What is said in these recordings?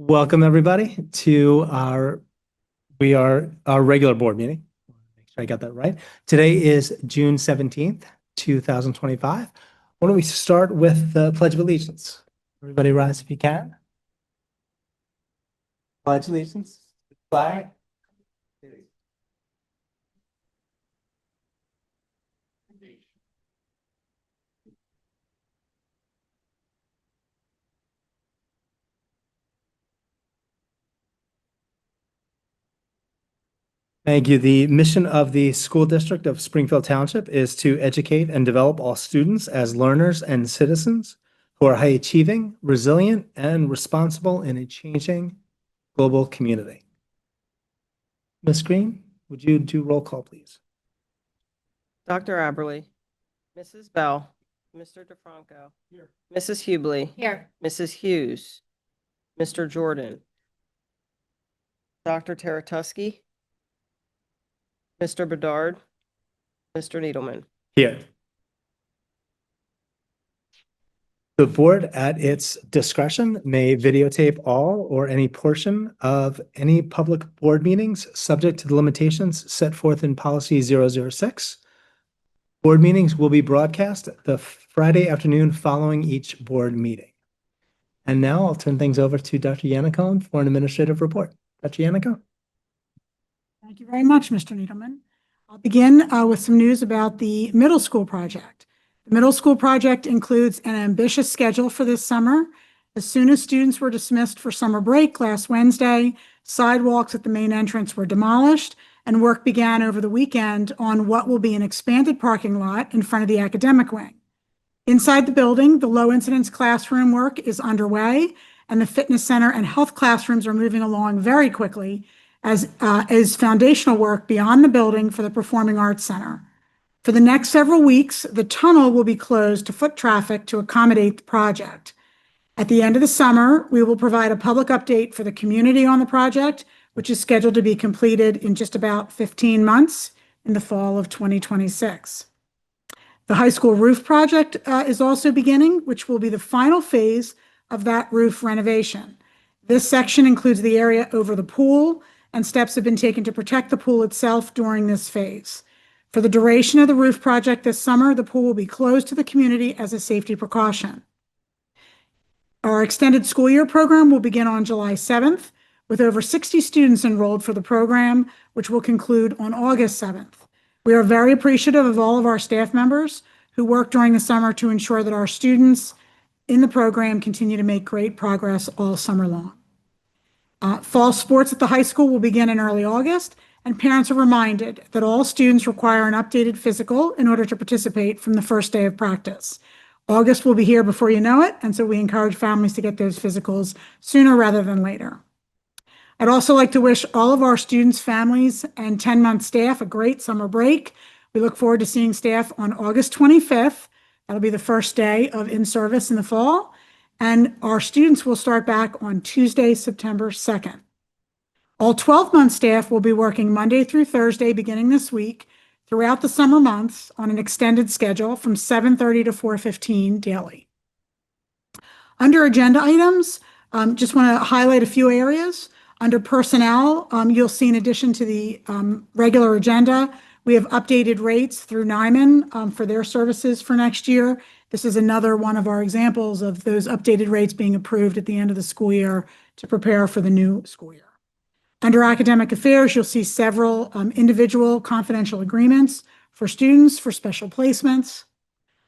Welcome everybody to our regular board meeting. Make sure I got that right. Today is June 17th, 2025. Why don't we start with the Pledge of Allegiance? Everybody rise if you can. Pledge allegiance. Flag. Thank you. The mission of the school district of Springfield Township is to educate and develop all students as learners and citizens who are high achieving, resilient, and responsible in a changing global community. Ms. Green, would you do roll call, please? Dr. Aberly, Mrs. Bell, Mr. DeFranco, here. Mrs. Hubley, Here. Mrs. Hughes, Mr. Jordan, Dr. Taratuski, Mr. Bedard, Mr. Needleman. Here. The board, at its discretion, may videotape all or any portion of any public board meetings subject to the limitations set forth in policy 006. Board meetings will be broadcast the Friday afternoon following each board meeting. And now I'll turn things over to Dr. Yannicone for an administrative report. Dr. Yannicone. Thank you very much, Mr. Needleman. I'll begin with some news about the middle school project. The middle school project includes an ambitious schedule for this summer. As soon as students were dismissed for summer break last Wednesday, sidewalks at the main entrance were demolished and work began over the weekend on what will be an expanded parking lot in front of the academic wing. Inside the building, the low incidence classroom work is underway, and the fitness center and health classrooms are moving along very quickly, as is foundational work beyond the building for the Performing Arts Center. For the next several weeks, the tunnel will be closed to foot traffic to accommodate the project. At the end of the summer, we will provide a public update for the community on the project, which is scheduled to be completed in just about 15 months in the fall of 2026. The high school roof project is also beginning, which will be the final phase of that roof renovation. This section includes the area over the pool, and steps have been taken to protect the pool itself during this phase. For the duration of the roof project this summer, the pool will be closed to the community as a safety precaution. Our extended school year program will begin on July 7th, with over 60 students enrolled for the program, which will conclude on August 7th. We are very appreciative of all of our staff members who work during the summer to ensure that our students in the program continue to make great progress all summer long. Fall sports at the high school will begin in early August, and parents are reminded that all students require an updated physical in order to participate from the first day of practice. August will be here before you know it, and so we encourage families to get those physicals sooner rather than later. I'd also like to wish all of our students, families, and 10-month staff a great summer break. We look forward to seeing staff on August 25th. That'll be the first day of in-service in the fall. And our students will start back on Tuesday, September 2nd. All 12-month staff will be working Monday through Thursday beginning this week throughout the summer months on an extended schedule from 7:30 to 4:15 daily. Under agenda items, just want to highlight a few areas. Under personnel, you'll see in addition to the regular agenda, we have updated rates through Nyman for their services for next year. This is another one of our examples of those updated rates being approved at the end of the school year to prepare for the new school year. Under academic affairs, you'll see several individual confidential agreements for students for special placements.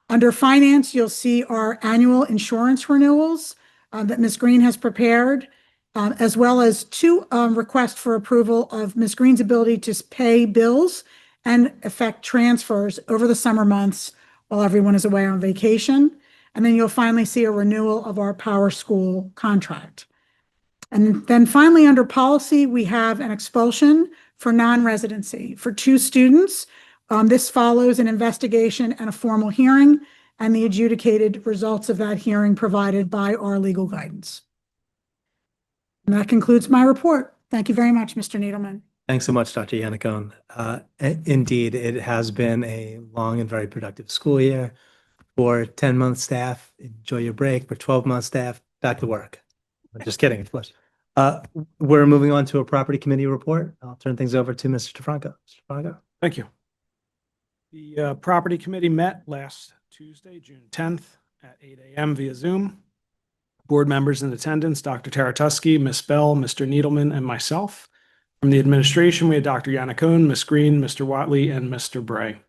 Under finance, you'll see our annual insurance renewals that Ms. Green has prepared, as well as two requests for approval of Ms. Green's ability to pay bills and effect transfers over the summer months while everyone is away on vacation. And then you'll finally see a renewal of our Power School contract. And then finally, under policy, we have an expulsion for non-residency for 2 students. This follows an investigation and a formal hearing, and the adjudicated results of that hearing provided by our legal guidance. And that concludes my report. Thank you very much, Mr. Needleman. Thanks so much, Dr. Yannicone. Indeed, it has been a long and very productive school year. For 10-month staff, enjoy your break. For 12-month staff, back to work. I'm just kidding, of course. We're moving on to a property committee report. I'll turn things over to Mr. DeFranco. Mr. DeFranco. Thank you. The Property Committee met last Tuesday, June 10th at 8 a.m. via Zoom. Board members in attendance, Dr. Taratusky, Ms. Bell, Mr. Needleman, and myself. From the administration, we had Dr. Yannicone, Ms. Green, Mr. Watley, and Mr. Bray.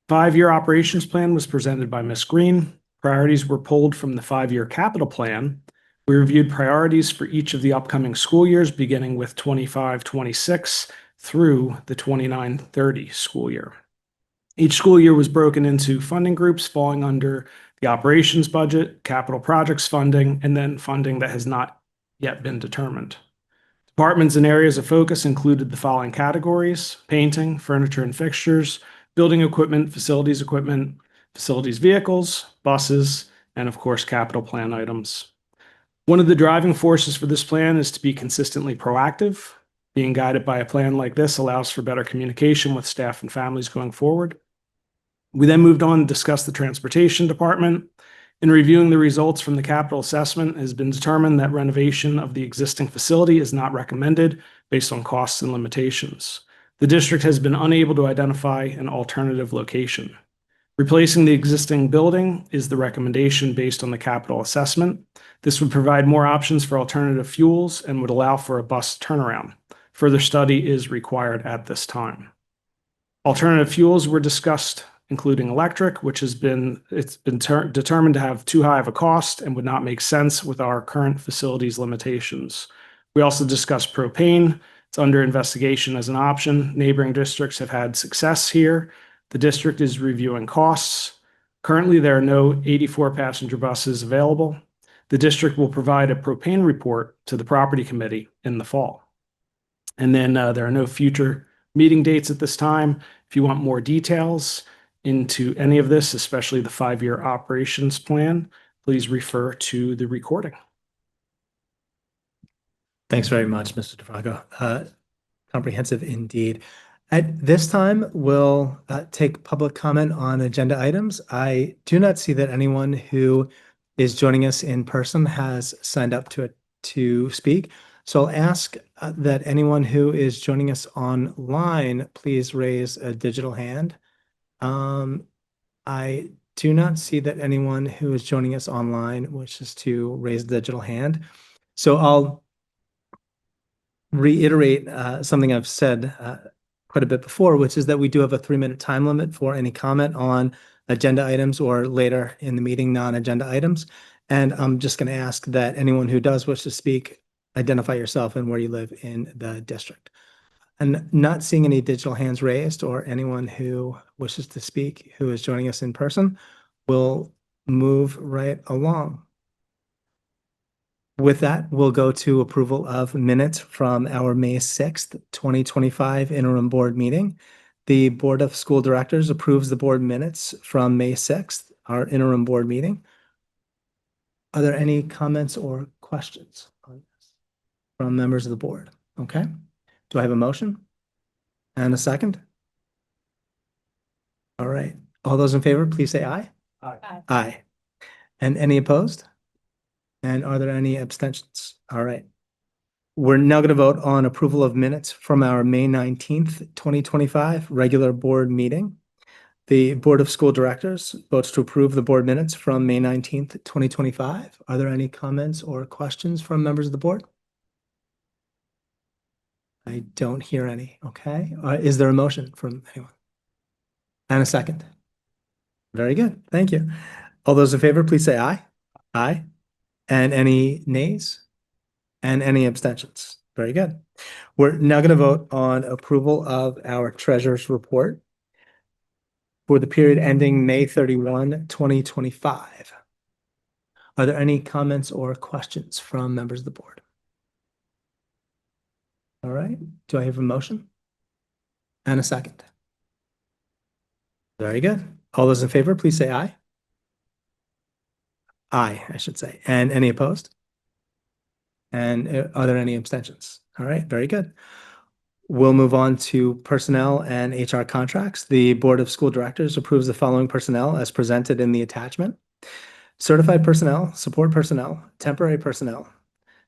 5-year operations plan was presented by Ms. Green. Priorities were pulled from the 5-year capital plan. We reviewed priorities for each of the upcoming school years, beginning with 25-26 through the 29-30 school year. Each school year was broken into funding groups falling under the operations budget, capital projects funding, and then funding that has not yet been determined. Departments and areas of focus included the following categories: painting, furniture and fixtures, building equipment, facilities vehicles, buses, and of course, capital plan items. One of the driving forces for this plan is to be consistently proactive. Being guided by a plan like this allows for better communication with staff and families going forward. We then moved on to discuss the transportation department. In reviewing the results from the capital assessment, it has been determined that renovation of the existing facility is not recommended based on costs and limitations. The district has been unable to identify an alternative location. Replacing the existing building is the recommendation based on the capital assessment. This would provide more options for alternative fuels and would allow for a bus turnaround. Further study is required at this time. Alternative fuels were discussed, including electric, which it's been determined to have too high of a cost and would not make sense with our current facilities limitations. We also discussed propane. It's under investigation as an option. Neighboring districts have had success here. The district is reviewing costs. Currently, there are no 84 passenger buses available. The district will provide a propane report to the property committee in the fall. And then there are no future meeting dates at this time. If you want more details into any of this, especially the 5-year operations plan, please refer to the recording. Thanks very much, Mr. DeFranco. Comprehensive indeed. At this time, we'll take public comment on agenda items. I do not see that anyone who is joining us in person has signed up to speak. So I'll ask that anyone who is joining us online, please raise a digital hand. I do not see that anyone who is joining us online wishes to raise a digital hand. So I'll reiterate something I've said quite a bit before, which is that we do have a 3-minute time limit for any comment on agenda items or later in the meeting non-agenda items. And I'm just going to ask that anyone who does wish to speak, identify yourself and where you live in the district. And not seeing any digital hands raised or anyone who wishes to speak who is joining us in person, we'll move right along. With that, we'll go to approval of minutes from our May 6th, 2025 interim board meeting. The Board of School Directors approves the board minutes from May 6th, our interim board meeting. Are there any comments or questions on this from members of the board? Okay. Do I have a motion? And a second? All right. All those in favor, please say aye. Aye. Aye. And any opposed? And are there any abstentions? All right. We're now going to vote on approval of minutes from our May 19th, 2025 regular board meeting. The Board of School Directors votes to approve the board minutes from May 19th, 2025. Are there any comments or questions from members of the board? I don't hear any. Okay. Is there a motion from anyone? And a second? Very good. Thank you. All those in favor, please say aye. Aye. And any nays? And any abstentions? Very good. We're now going to vote on approval of our treasurer's report for the period ending May 31, 2025. Are there any comments or questions from members of the board? All right. Do I have a motion? And a second? Very good. All those in favor, please say aye. Aye, I should say. And any opposed? And are there any abstentions? All right, very good. We'll move on to personnel and HR contracts. The Board of School Directors approves the following personnel as presented in the attachment: certified personnel, support personnel, temporary personnel,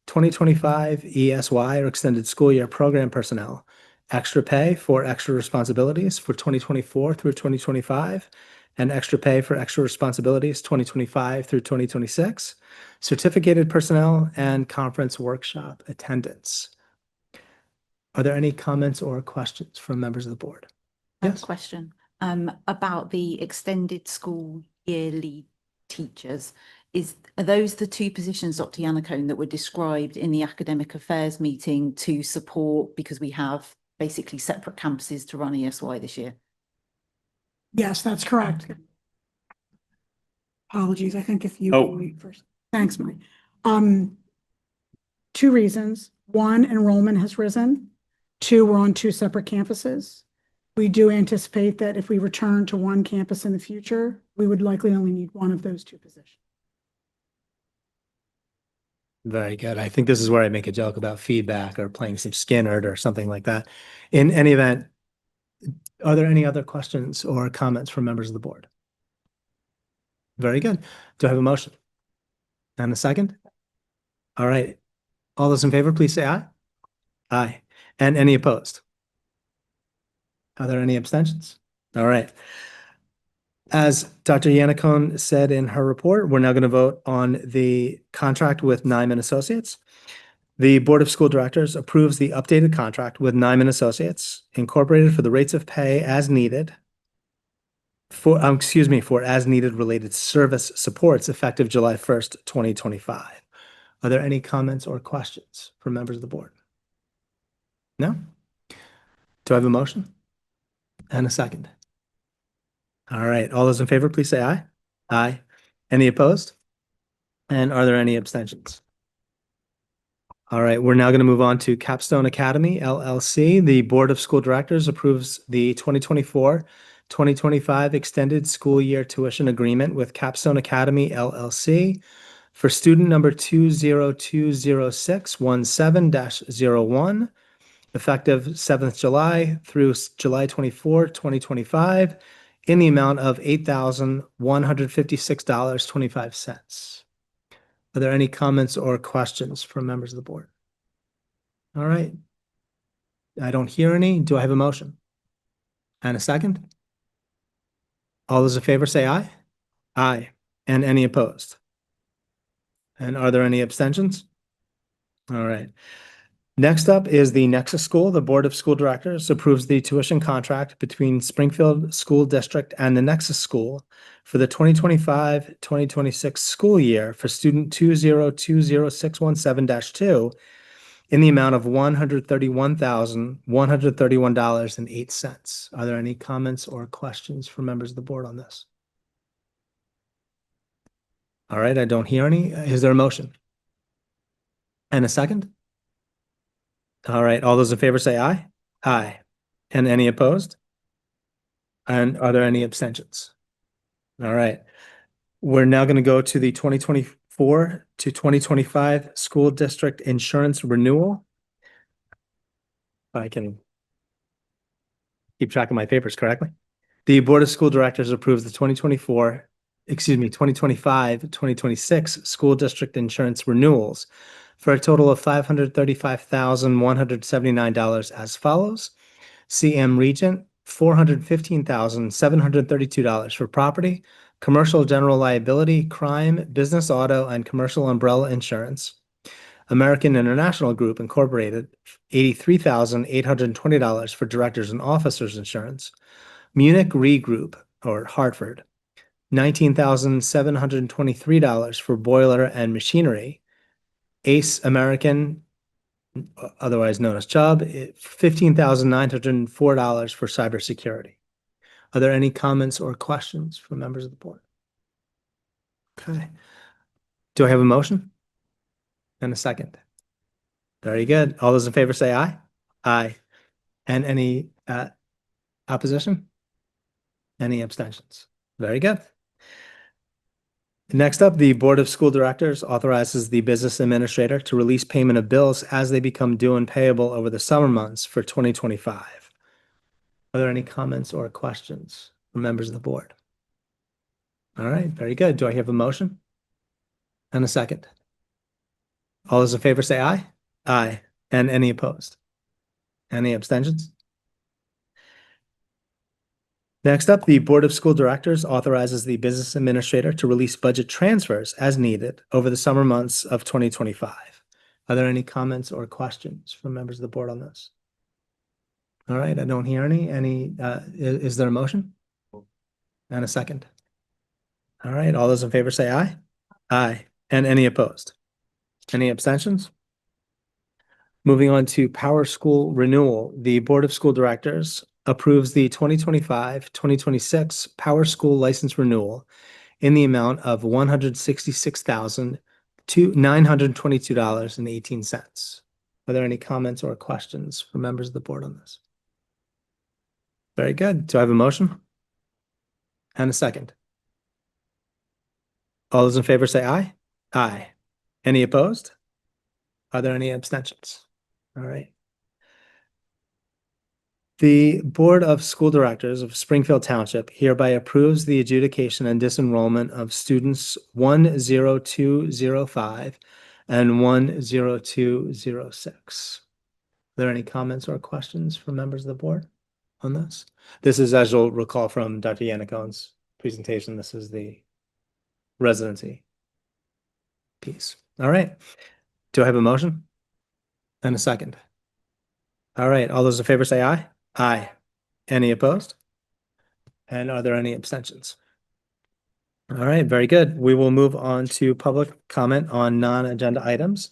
2025 ESY or extended school year program personnel, extra pay for extra responsibilities for 2024 through 2025, and extra pay for extra responsibilities 2025 through 2026, certificated personnel, and conference workshop attendance. Are there any comments or questions from members of the board? I have Yes. a question about the extended school yearly teachers. Are those the two positions, Dr. Yannicone, that were described in the academic affairs meeting to support, because we have basically separate campuses to run ESY this year? Yes, that's correct. Apologies, I think if you Oh. wait first. Thanks, Mike. Two reasons. One, enrollment has risen. Two, we're on two separate campuses. We do anticipate that if we return to one campus in the future, we would likely only need one of those two positions. Very good. I think this is where I make a joke about feedback or playing some Skinnerd or something like that. In any event, are there any other questions or comments from members of the board? Very good. Do I have a motion? And a second? All right. All those in favor, please say aye. Aye. And any opposed? Are there any abstentions? All right. As Dr. Yannicone said in her report, we're now going to vote on the contract with Nyman Associates. The Board of School Directors approves the updated contract with Nyman Associates Incorporated for the rates of pay as needed for as needed related service supports effective July 1st, 2025. Are there any comments or questions from members of the board? No? Do I have a motion? And a second? All right. All those in favor, please say aye. Aye. Any opposed? And are there any abstentions? All right. We're now going to move on to Capstone Academy, LLC. The Board of School Directors approves the 2024-2025 extended school year tuition agreement with Capstone Academy, LLC for student number 2020617-01, effective 7th July through July 24, 2025, in the amount of $8,156.25. Are there any comments or questions from members of the board? All right. I don't hear any. Do I have a motion? And a second? All those in favor say aye. Aye. And any opposed? And are there any abstentions? All right. Next up is the Nexus School. The Board of School Directors approves the tuition contract between Springfield School District and the Nexus School for the 2025-2026 school year for student 2020617-2 in the amount of $131,131.08. Are there any comments or questions from members of the board on this? All right, I don't hear any. Is there a motion? And a second? All right, all those in favor say aye. Aye. And any opposed? And are there any abstentions? All right. We're now going to go to the 2024 to 2025 school district insurance renewal. I can keep track of my papers correctly. The Board of School Directors approves the 2025-2026 school district insurance renewals for a total of $535,179 as follows. CM Regent, $415,732 for property, commercial general liability, crime, business auto, and commercial umbrella insurance. American International Group Incorporated, $83,820 for directors and officers insurance. Munich Re Group, or Hartford, $19,723 for boiler and machinery. Ace American, otherwise known as Chubb, $15,904 for cybersecurity. Are there any comments or questions from members of the board? Okay. Do I have a motion? And a second? Very good. All those in favor say aye. Aye. And any opposition? Any abstentions? Very good. Next up, the Board of School Directors authorizes the business administrator to release payment of bills as they become due and payable over the summer months for 2025. Are there any comments or questions from members of the board? All right, very good. Do I have a motion? And a second? All those in favor say aye. Aye. And any opposed? Any abstentions? Next up, the Board of School Directors authorizes the business administrator to release budget transfers as needed over the summer months of 2025. Are there any comments or questions from members of the board on this? All right, I don't hear any. Is there a motion? And a second? All right, all those in favor say aye. Aye. And any opposed? Any abstentions? Moving on to Power School renewal, the Board of School Directors approves the 2025-2026 Power School license renewal in the amount of $166,922.18. Are there any comments or questions from members of the board on this? Very good. Do I have a motion? And a second? All those in favor say aye. Aye. Any opposed? Are there any abstentions? All right. The Board of School Directors of Springfield Township hereby approves the adjudication and disenrollment of students 10205 and 10206. Are there any comments or questions from members of the board on this? This is, as you'll recall from Dr. Yannickone's presentation, this is the residency piece. All right. Do I have a motion? And a second? All right. All those in favor say aye. Aye. Any opposed? And are there any abstentions? All right, very good. We will move on to public comment on non-agenda items.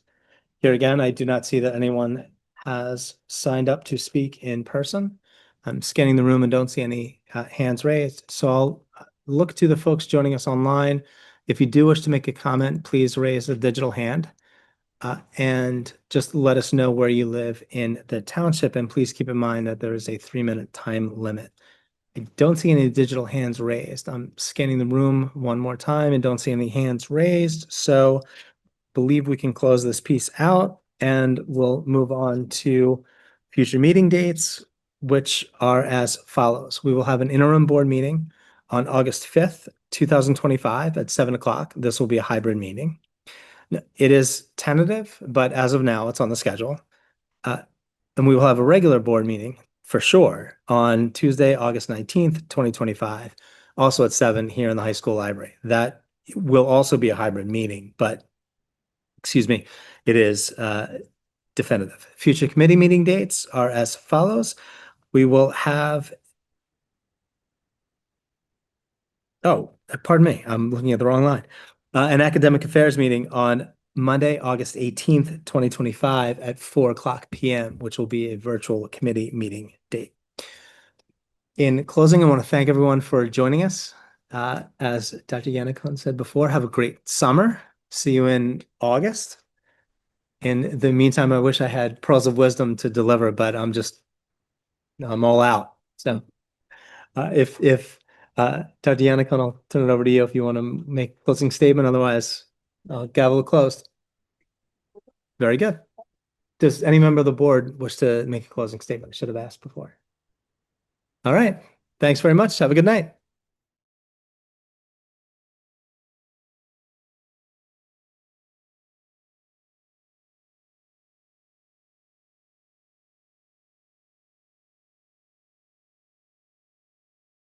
Here again, I do not see that anyone has signed up to speak in person. I'm scanning the room and don't see any hands raised. So I'll look to the folks joining us online. If you do wish to make a comment, please raise a digital hand. And just let us know where you live in the township, and please keep in mind that there is a 3-minute time limit. I don't see any digital hands raised. I'm scanning the room one more time and don't see any hands raised. So believe we can close this piece out and we'll move on to future meeting dates, which are as follows. We will have an interim board meeting on August 5th, 2025 at 7 o'clock. This will be a hybrid meeting. It is tentative, but as of now, it's on the schedule. And we will have a regular board meeting for sure on Tuesday, August 19th, 2025, also at 7 here in the high school library. That will also be a hybrid meeting, but excuse me, it is definitive. Future committee meeting dates are as follows. We will have pardon me, I'm looking at the wrong line. An academic affairs meeting on Monday, August 18th, 2025 at 4:00 p.m., which will be a virtual committee meeting date. In closing, I want to thank everyone for joining us. As Dr. Yannickone said before, have a great summer. See you in August. In the meantime, I wish I had pearls of wisdom to deliver, but I'm all out. So if Dr. Yannicone, I'll turn it over to you if you want to make a closing statement. Otherwise, I'll gavel it closed. Very good. Does any member of the board wish to make a closing statement? I should have asked before. All right. Thanks very much. Have a good night.